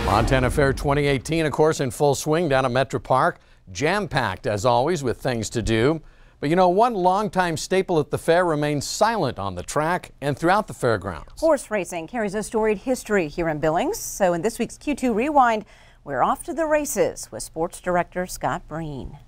Montana Fair 2018, of course, in full swing down at Metro Park. Jam-packed, as always, with things to do. But you know, one longtime staple at the fair remains silent on the track and throughout the fairgrounds. Horse racing carries a storied history here in Billings. So in this week's Q2 Rewind, we're off to the races with sports director Scott Breen.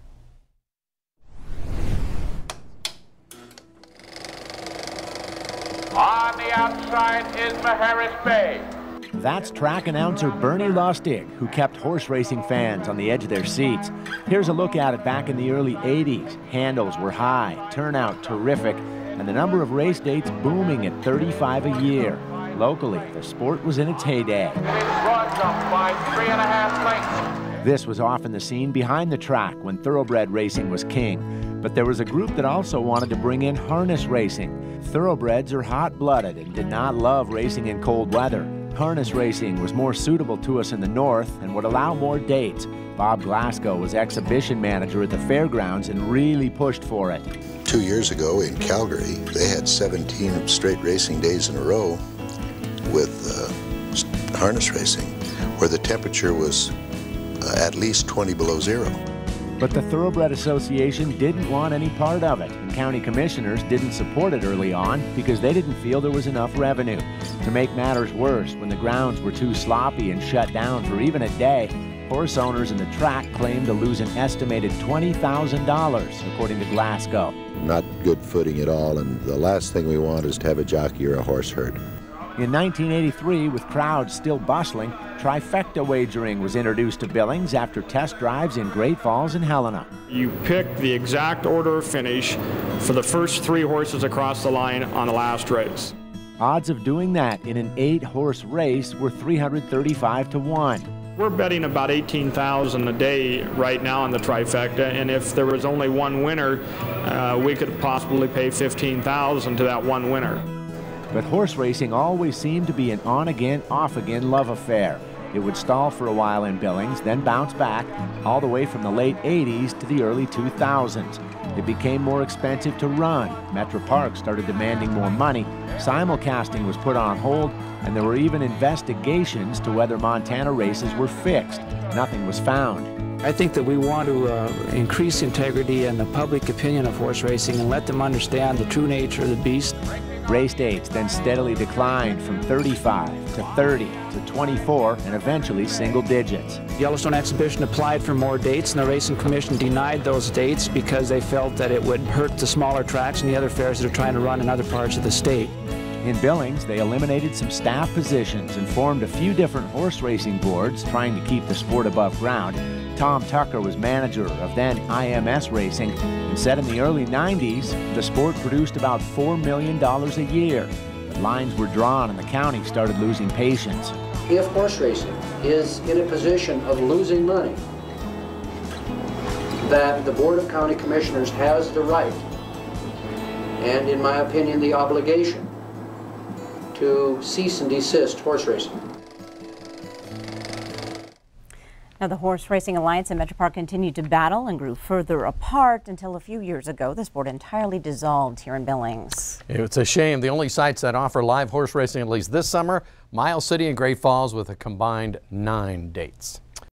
On the outside is Maharis Bay. That's track announcer Bernie Lustig, who kept horse racing fans on the edge of their seats. Here's a look at it back in the early 80s. Handles were high, turnout terrific, and the number of race dates booming at 35 a year. Locally, the sport was in its heyday. And it's broad jump by 3.5 lengths. This was often the scene behind the track when thoroughbred racing was king. But there was a group that also wanted to bring in harness racing. Thoroughbreds are hot-blooded and did not love racing in cold weather. Harness racing was more suitable to us in the north and would allow more dates. Bob Glasgow was exhibition manager at the fairgrounds and really pushed for it. 2 years ago in Calgary, they had 17 straight racing days in a row with harness racing, where the temperature was at least 20 below zero. But the Thoroughbred Association didn't want any part of it, and county commissioners didn't support it early on because they didn't feel there was enough revenue. To make matters worse, when the grounds were too sloppy and shut down for even a day, horse owners in the track claimed to lose an estimated $20,000, according to Glasgow. Not good footing at all, and the last thing we want is to have a jockey or a horse hurt. In 1983, with crowds still bustling, trifecta wagering was introduced to Billings after test drives in Great Falls and Helena. You pick the exact order of finish for the first 3 horses across the line on the last race. Odds of doing that in an 8-horse race were 335 to 1. We're betting about 18,000 a day right now on the trifecta, and if there was only one winner, we could possibly pay 15,000 to that one winner. But horse racing always seemed to be an on-again, off-again love affair. It would stall for a while in Billings, then bounce back, all the way from the late 80s to the early 2000s. It became more expensive to run. Metro Park started demanding more money. Simulcasting was put on hold, and there were even investigations to whether Montana races were fixed. Nothing was found. I think that we want to increase integrity and the public opinion of horse racing and let them understand the true nature of the beast. Race dates then steadily declined from 35 to 30 to 24 and eventually single digits. Yellowstone Exhibition applied for more dates, and the Racing Commission denied those dates because they felt that it would hurt the smaller tracks and the other fairs that are trying to run in other parts of the state. In Billings, they eliminated some staff positions and formed a few different horse racing boards trying to keep the sport above ground. Tom Tucker was manager of then IMS Racing and said in the early 90s the sport produced about $4 million a year. But lines were drawn and the county started losing patience. If horse racing is in a position of losing money, that the Board of County Commissioners has the right, and in my opinion the obligation, to cease and desist horse racing. Now, the Horse Racing Alliance and Metro Park continued to battle and grew further apart until a few years ago the sport entirely dissolved here in Billings. It's a shame. The only sites that offer live horse racing, at least this summer, Miles City and Great Falls, with a combined 9 dates.